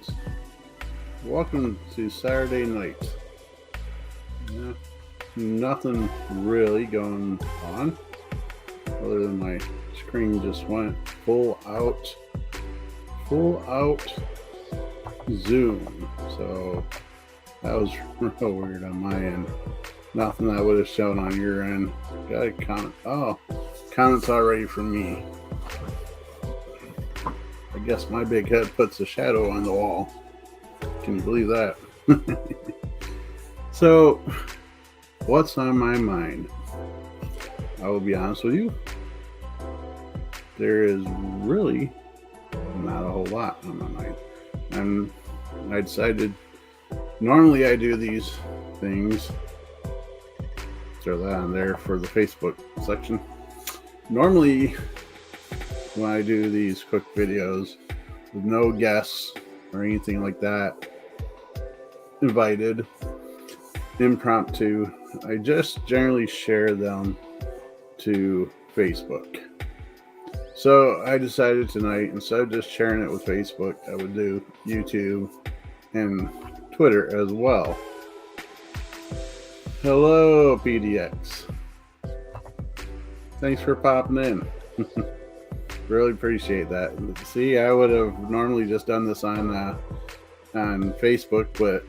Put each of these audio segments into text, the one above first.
friends. Welcome to Saturday night. Yeah, nothing really going on other than my screen just went full out zoom. So that was real weird on my end. Nothing that would have shown on your end. Got a comment. Oh, comments already from me. I guess my big head puts a shadow on the wall. Can you believe that? So, what's on my mind? I will be honest with you. There is really not a whole lot on my mind. And I decided, normally I do these things, throw that on there for the Facebook section. Normally, when I do these quick videos with no guests or anything like that, invited, impromptu, I just generally share them to Facebook. So I decided tonight, instead of just sharing it with Facebook, I would do YouTube and Twitter as well. Hello, PDX. Thanks for popping in. Really appreciate that. See, I would have normally just done this on Facebook, but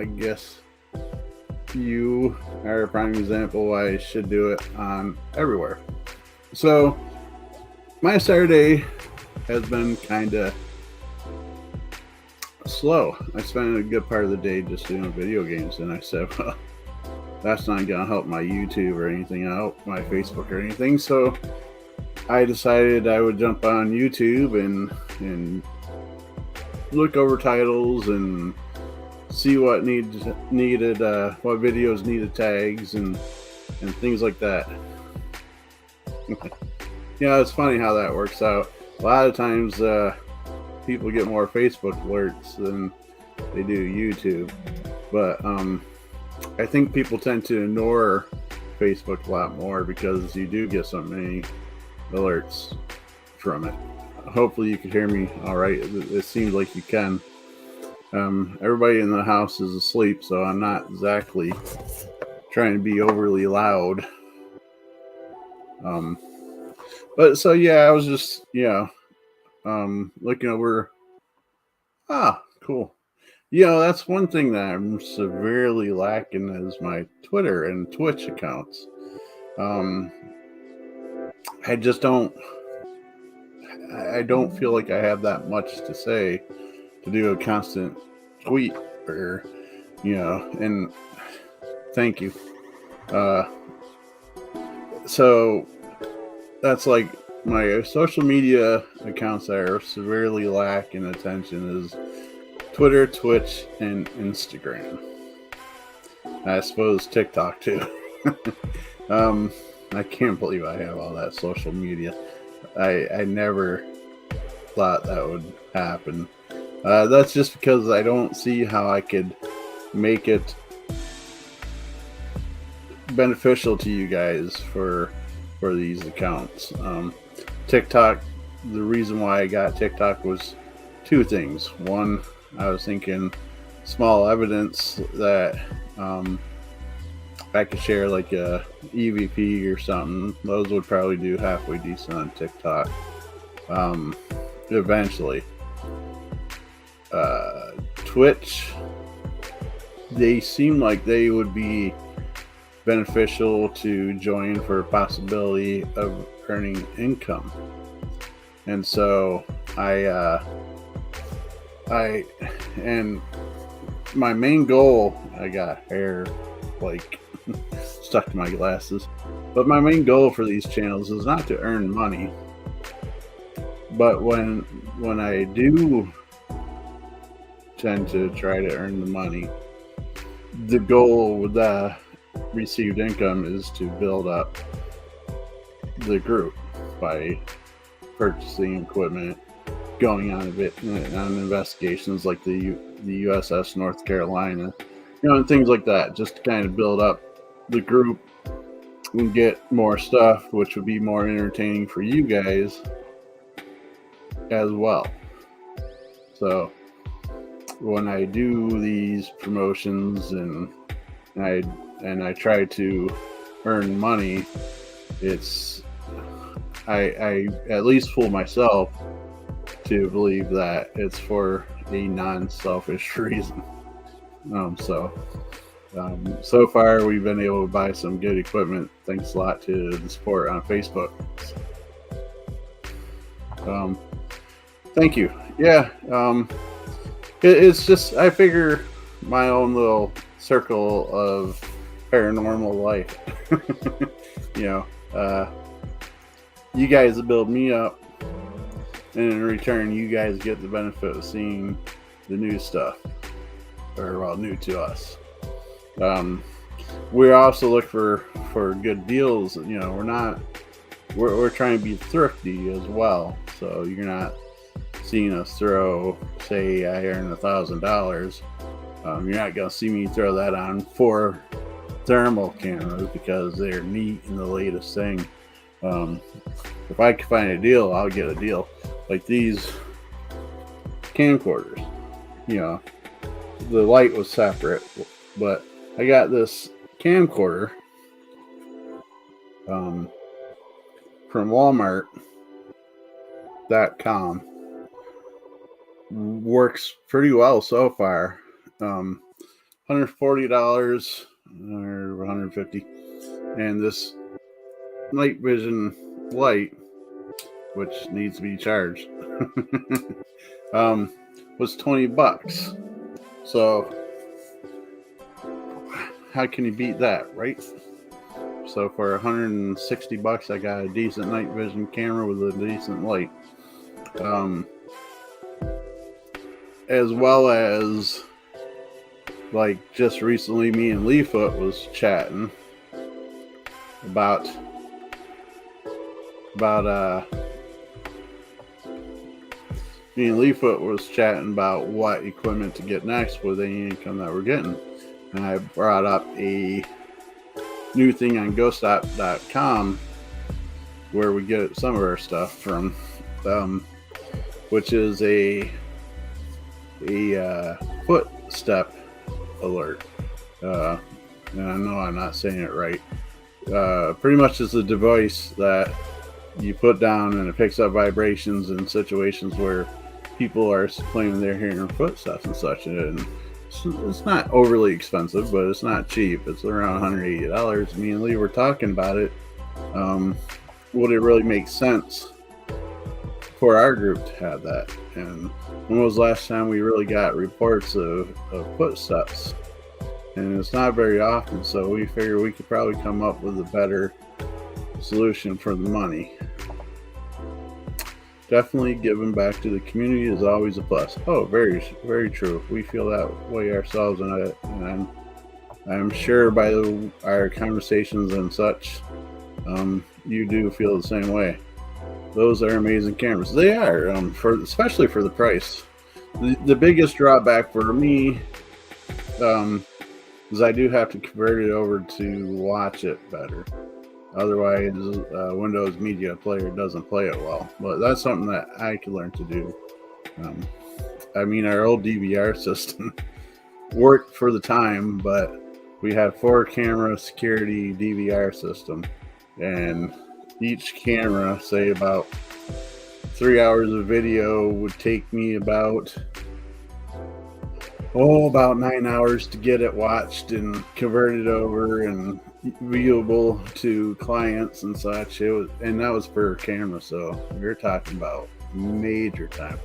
I guess you are a prime example why I should do it on everywhere. So my Saturday has been kind of slow. I spent a good part of the day just doing video games, and I said, well, that's not going to help my YouTube or anything out, my Facebook or anything. So I decided I would jump on YouTube and look over titles and see what needed what videos needed tags and things like that. It's funny how that works out. A lot of times people get more Facebook alerts than they do YouTube, but I think people tend to ignore Facebook a lot more because you do get so many alerts from it. Hopefully you can hear me all right. It seems like you can. Everybody in the house is asleep, so I'm not exactly trying to be overly loud. But so yeah, I was just looking over. Cool. That's one thing that I'm severely lacking is my Twitter and Twitch accounts. I just don't feel like I have that much to say to do a constant tweet or, and thank you. So that's like my social media accounts that are severely lacking attention is Twitter, Twitch, and Instagram. I suppose TikTok too. I can't believe I have all that social media. I never thought that would happen. That's just because I don't see how I could make it beneficial to you guys for these accounts. TikTok, the reason why I got TikTok was two things. One, I was thinking small evidence that I could share like a EVP or something. Those would probably do halfway decent on TikTok eventually. Twitch, they seem like they would be beneficial to join for a possibility of earning income. And so and my main goal, I got hair like stuck to my glasses, but my main goal for these channels is not to earn money, but when I do tend to try to earn the money, the goal with the received income is to build up the group by purchasing equipment, going on investigations like the USS North Carolina, and things like that, just to kind of build up the group and get more stuff, which would be more entertaining for you guys as well. So when I do these promotions and I try to earn money, it's I at least fool myself to believe that it's for a non-selfish reason. So far we've been able to buy some good equipment thanks a lot to the support on Facebook. Thank you. Yeah, it's just I figure my own little circle of paranormal life. You guys build me up, and in return, you guys get the benefit of seeing the new stuff, or well, new to us. We also look for good deals. We're trying to be thrifty as well. So you're not seeing us throw, say, I earn $1,000. You're not gonna see me throw that on 4 thermal cameras because they're neat and the latest thing. If I can find a deal, I'll get a deal. Like these camcorders, the light was separate, but I got this camcorder from Walmart.com. Works pretty well so far. $140 or $150, and this night vision light, which needs to be charged, was $20. So how can you beat that, right? So for $160, I got a decent night vision camera with a decent light. As well as, like, just recently me and Leefoot was chatting about me and Leefoot was chatting about what equipment to get next with any income that we're getting. And I brought up a new thing on goodnight.com where we get some of our stuff from, which is a footstep alert. And I know I'm not saying it right. Pretty much it's a device that you put down and it picks up vibrations in situations where people are claiming they're hearing footsteps and such. And it's not overly expensive, but it's not cheap. It's around $180. Me and Lee were talking about it. Would it really make sense for our group to have that? And when was the last time we really got reports of footsteps? And it's not very often, so we figure we could probably come up with a better solution for the money. Definitely giving back to the community is always a plus. Oh, very, very true. We feel that way ourselves, and I'm sure by our conversations and such, you do feel the same way. Those are amazing cameras. They are, especially for the price. The biggest drawback for me is I do have to convert it over to watch it better. Otherwise, Windows Media Player doesn't play it well. But that's something that I could learn to do. Our old DVR system worked for the time, but we had 4-camera security DVR system, and each camera, say about 3 hours of video, would take me about 9 hours to get it watched and converted over and viewable to clients and such. And that was per camera, so you're talking about major time.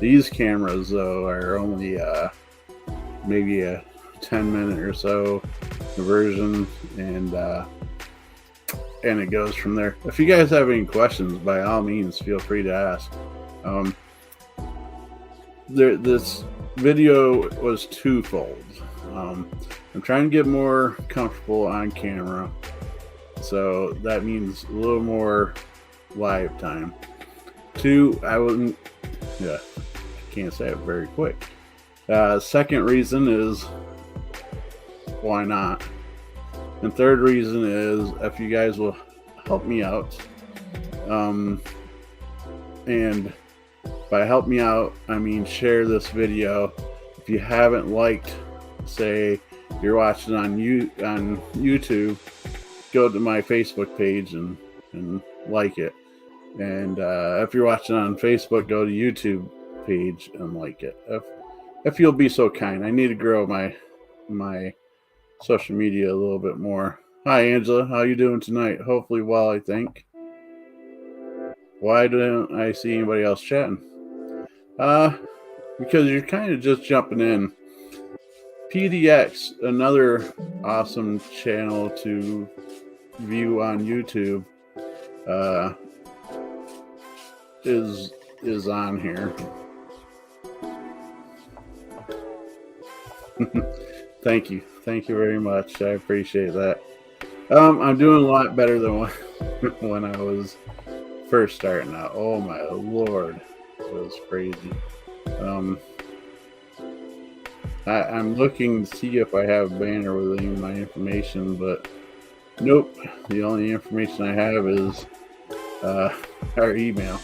These cameras, though, are only maybe a 10-minute or so conversion, and it goes from there. If you guys have any questions, by all means, feel free to ask. This video was twofold. I'm trying to get more comfortable on camera, so that means a little more live time. 2, I can't say it very quick. Second reason is, why not? And third reason is, if you guys will help me out, and by help me out, I mean share this video If you haven't liked, say you're watching on YouTube, go to my Facebook page and like it. And if you're watching on Facebook, go to YouTube page and like it. If you'll be so kind, I need to grow my social media a little bit more. Hi Angela, how you doing tonight? Hopefully well, I think. Why don't I see anybody else chatting? Because you're kind of just jumping in. PDX, another awesome channel to view on YouTube, is on here. Thank you very much. I appreciate that. I'm doing a lot better than when I was first starting out. Oh my lord, it was crazy. I'm looking to see if I have a banner with any of my information, but nope. The only information I have is our email.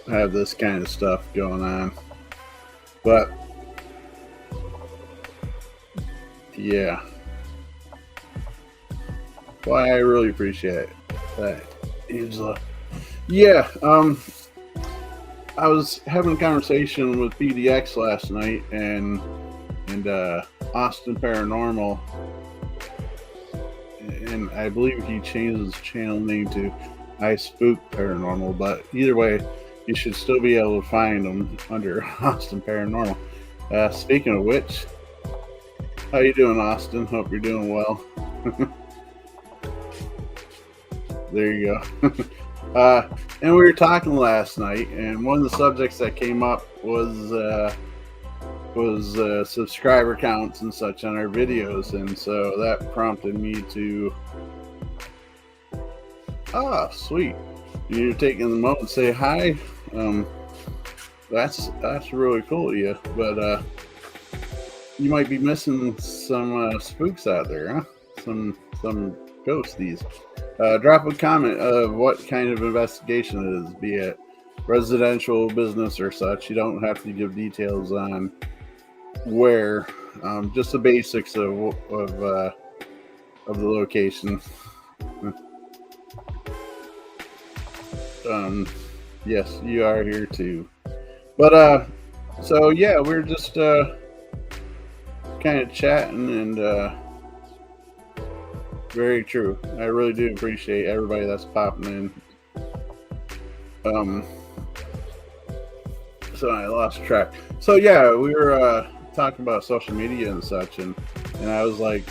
I have this kind of stuff going on, but yeah. Well, I really appreciate that, Angela. Yeah, I was having a conversation with PDX last night and Austin Paranormal, and I believe he changed his channel name to I Spook Paranormal, but either way, you should still be able to find him under Austin Paranormal. Speaking of which, how you doing, Austin? Hope you're doing well. There you go. And we were talking last night, and one of the subjects that came up was subscriber counts and such on our videos, and so that prompted me to, sweet, you're taking the moment to say hi. That's really cool of you, but you might be missing some spooks out there, huh? Some ghosties. Drop a comment of what kind of investigation it is, be it residential, business, or such. You don't have to give details on where, just the basics of the location. Yes, you are here too. But so yeah, we're just kind of chatting, and very true. I really do appreciate everybody that's popping in. So I lost track. So yeah, we were talking about social media and such, and I was like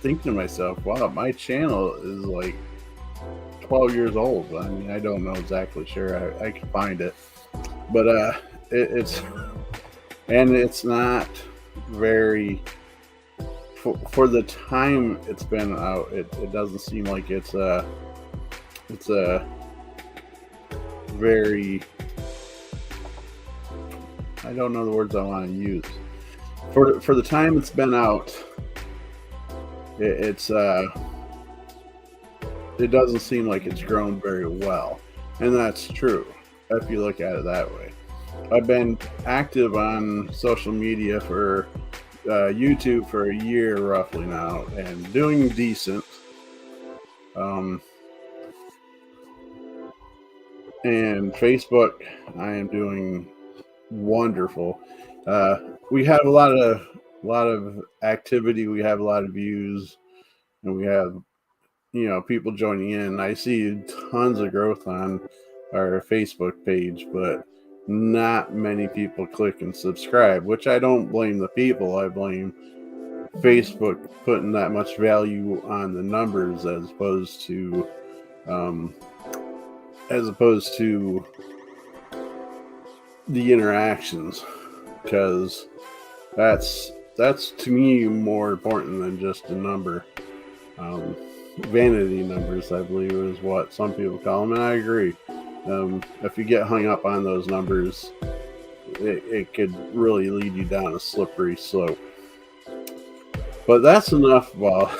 thinking to myself, wow, my channel is like 12 years old. I mean, I don't know exactly. Sure, I can find it, but it's not very. For the time it's been out, it doesn't seem like it's a very, I don't know the words I want to use. For the time it's been out, it doesn't seem like it's grown very well, and that's true if you look at it that way. I've been active on social media for YouTube for a year roughly now, and doing decent. And Facebook, I am doing wonderful. We have a lot of activity. We have a lot of views, and we have people joining in. I see tons of growth on our Facebook page, but not many people click and subscribe, which I don't blame the people. I blame Facebook putting that much value on the numbers as opposed to the interactions, because that's to me more important than just a number. Vanity numbers, I believe, is what some people call them, and I agree. If you get hung up on those numbers, it could really lead you down a slippery slope. But that's enough about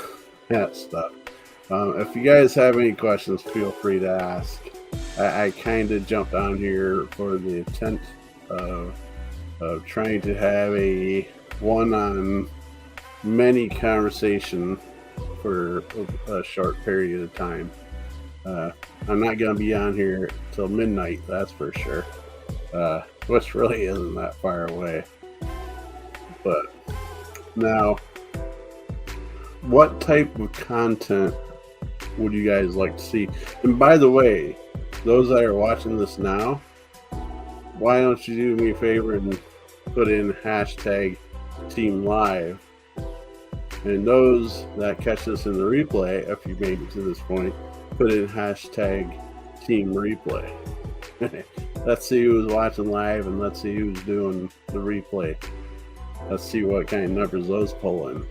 that stuff. If you guys have any questions, feel free to ask. I kind of jumped on here for the intent of trying to have a one on many conversation for a short period of time. I'm not going to be on here till midnight, that's for sure, which really isn't that far away. But now, what type of content would you guys like to see? And by the way, those that are watching this now, why don't you do me a favor and put in hashtag Team Live? And those that catch this in the replay, if you made it to this point, put in hashtag Team Replay. Let's see who's watching live and let's see who's doing the replay. Let's see what kind of numbers those pull in.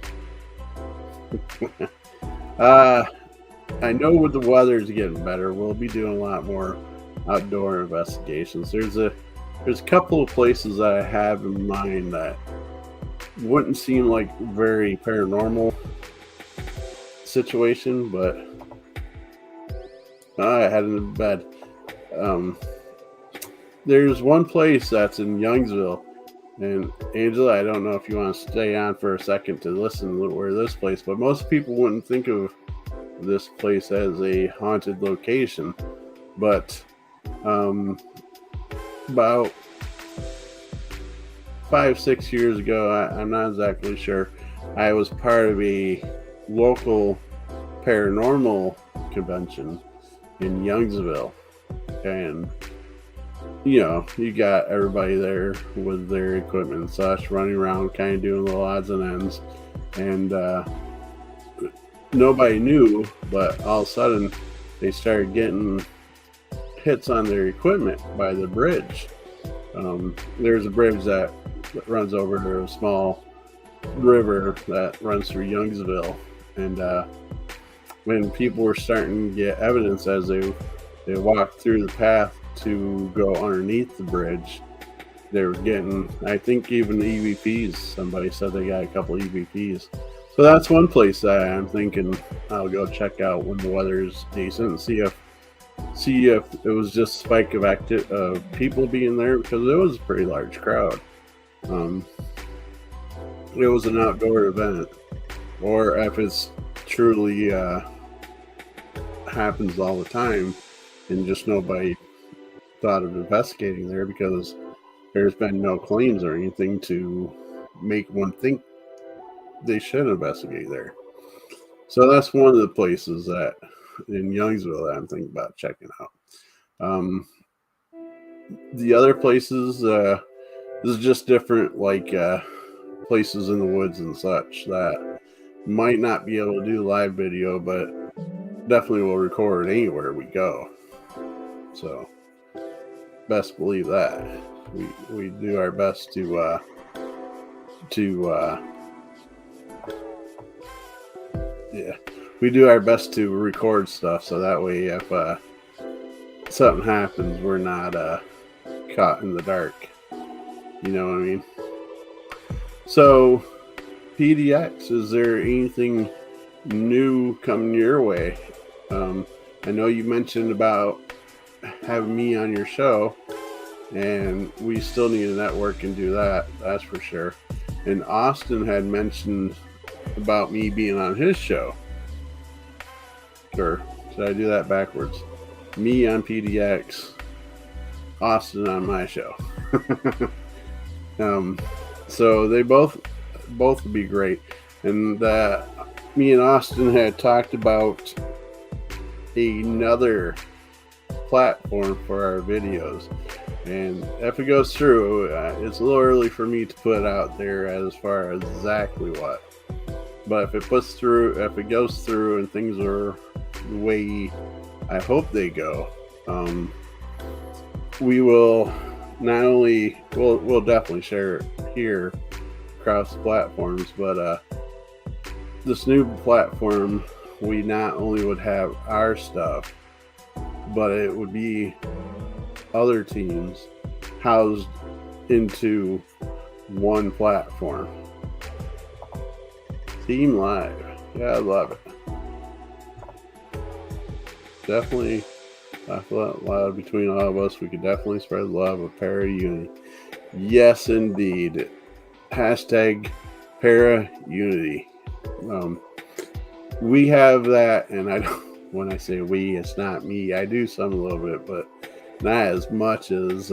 I know with the weather's getting better, we'll be doing a lot more outdoor investigations. There's a couple of places that I have in mind that wouldn't seem like very paranormal situation, but I had it in bed. There's one place that's in Youngsville, and Angela, I don't know if you want to stay on for a second to listen to where this place, but most people wouldn't think of this place as a haunted location. But about 5-6 years ago, I'm not exactly sure, I was part of a local paranormal convention in Youngsville, and you got everybody there with their equipment and such, running around kind of doing little odds and ends, and nobody knew, but all of a sudden they started getting hits on their equipment by the bridge. There's a bridge that runs over a small river that runs through Youngsville, and when people were starting to get evidence as they walked through the path to go underneath the bridge, they were getting, I think, even EVPs. Somebody said they got a couple EVPs. So that's one place that I'm thinking I'll go check out when the weather's decent and see if it was just a spike of people being there, because it was a pretty large crowd. It was an outdoor event, or if it's truly happens all the time and just nobody thought of investigating there because there's been no claims or anything to make one think they should investigate there. So that's one of the places that in Youngsville that I'm thinking about checking out. The other places, this is just different, like places in the woods and such that might not be able to do live video, but definitely will record anywhere we go. So best believe that we do our best to we do our best to record stuff, so that way if something happens, we're not caught in the dark. You know what I mean? So PDX, is there anything new coming your way? I know you mentioned about having me on your show, and we still need to network and do that, that's for sure. And Austin had mentioned about me being on his show. Sure, should I do that backwards? Me on PDX, Austin on my show. So they both would be great. And me and Austin had talked about another platform for our videos, and if it goes through, it's a little early for me to put out there as far as exactly what, but if it goes through and things are the way I hope they go, we will not only we'll definitely share it here across platforms, but this new platform, we not only would have our stuff, but it would be other teams housed into one platform. Team Live. Yeah, I love it. Definitely I thought loud between all of us, we could definitely spread the love of para unity. Yes, indeed. Hashtag para unity. We have that, and I don't. When I say we, it's not me. I do some a little bit, but not as much as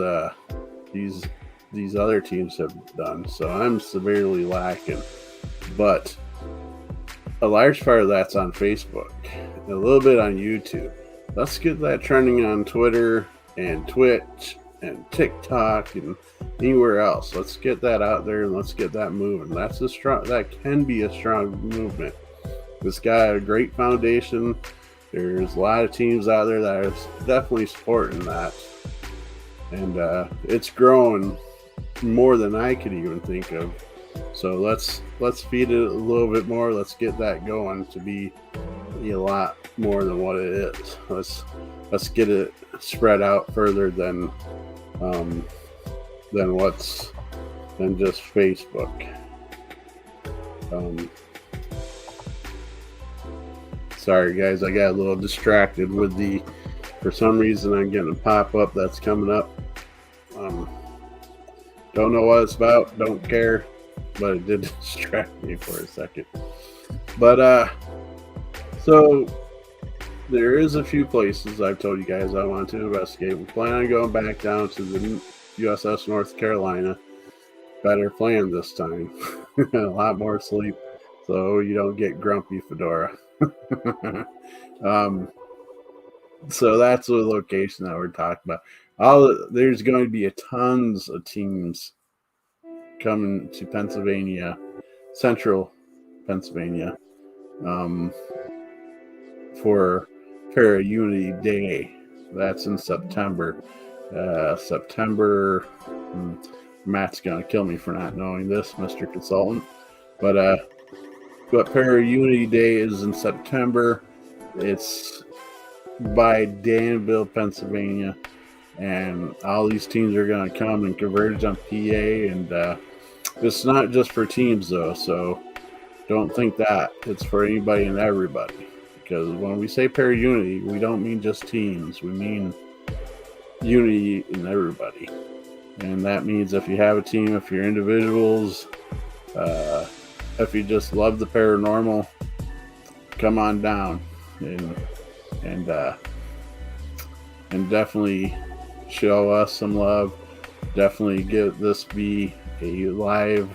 these other teams have done. So I'm severely lacking. But a large part of that's on Facebook, a little bit on YouTube. Let's get that trending on Twitter and Twitch and TikTok and anywhere else. Let's get that out there and let's get that moving. That can be a strong movement. It's got a great foundation. There's a lot of teams out there that are definitely supporting that, and it's growing more than I could even think of. So let's feed it a little bit more. Let's get that going to be a lot more than what it is. Let's get it spread out further than just Facebook. Sorry guys, I got a little distracted with for some reason I'm getting a pop-up that's coming up. Don't know what it's about, don't care, but it did distract me for a second. But so there is a few places I've told you guys I want to investigate. We plan on going back down to the USS North Carolina. Better plan this time. A lot more sleep so you don't get grumpy, Fedora. So that's the location that we're talking about. There's going to be tons of teams coming to Pennsylvania, central Pennsylvania, for Para Unity Day. That's in September. Matt's gonna kill me for not knowing this, Mr. Consultant. But Para Unity Day is in September. It's by Danville, Pennsylvania, and all these teams are going to come and converge on PA. And it's not just for teams though, so don't think that it's for anybody and everybody. Because when we say Para Unity, we don't mean just teams. We mean unity in everybody, and that means if you have a team, if you're individuals. If you just love the paranormal, come on down and definitely show us some love. Definitely get this be a live,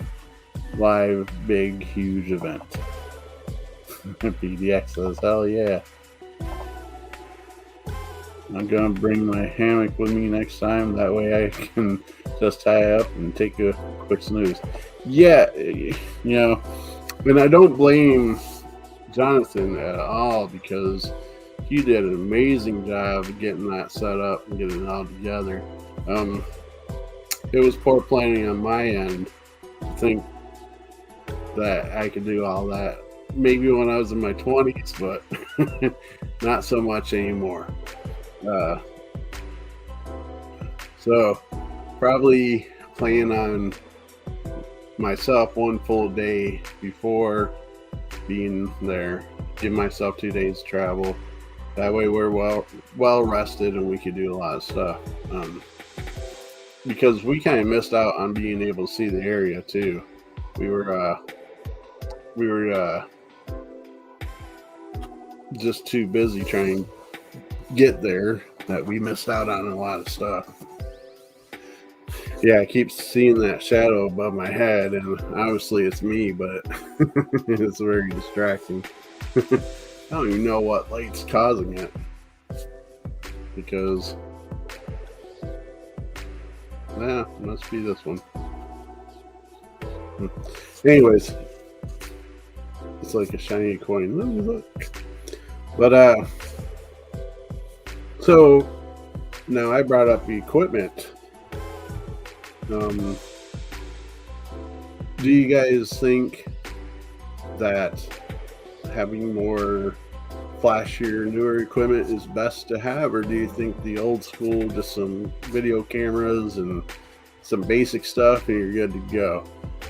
big, huge event. PDX says, hell yeah. I'm gonna bring my hammock with me next time. That way I can just tie up and take a quick snooze. Yeah, and I don't blame Jonathan at all, because he did an amazing job of getting that set up and getting it all together. It was poor planning on my end to think that I could do all that. Maybe when I was in my 20s, but not so much anymore. So probably plan on myself one full day before being there. Give myself 2 days travel. That way we're well rested and we could do a lot of stuff. Because we kind of missed out on being able to see the area too. We were just too busy trying to get there that we missed out on a lot of stuff. Yeah, I keep seeing that shadow above my head, and obviously it's me, but it's very distracting. I don't even know what light's causing it, because must be this one. Anyways, it's like a shiny coin. Look. But so now I brought up the equipment. Do you guys think that having more flashier, newer equipment is best to have, or do you think the old school, just some video cameras and some basic stuff and you're good to go?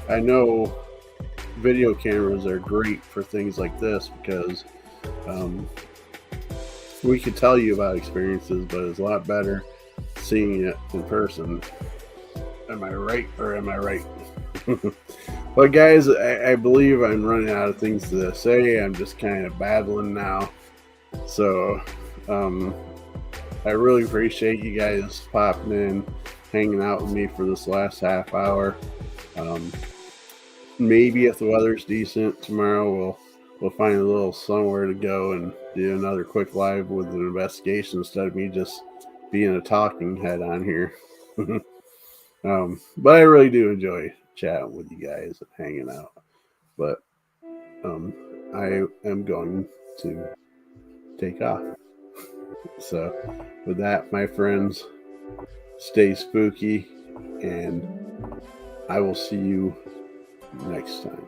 I know video cameras are great for things like this because we could tell you about experiences, but it's a lot better seeing it in person. Am I right or am I right? But guys, I believe I'm running out of things to say. I'm just kind of babbling now. So I really appreciate you guys popping in, hanging out with me for this last half hour. Maybe if the weather's decent tomorrow, we'll find a little somewhere to go and do another quick live with an investigation instead of me just being a talking head on here. But I really do enjoy chatting with you guys and hanging out. But I am going to take off. So, with that, my friends, stay spooky, and I will see you next time.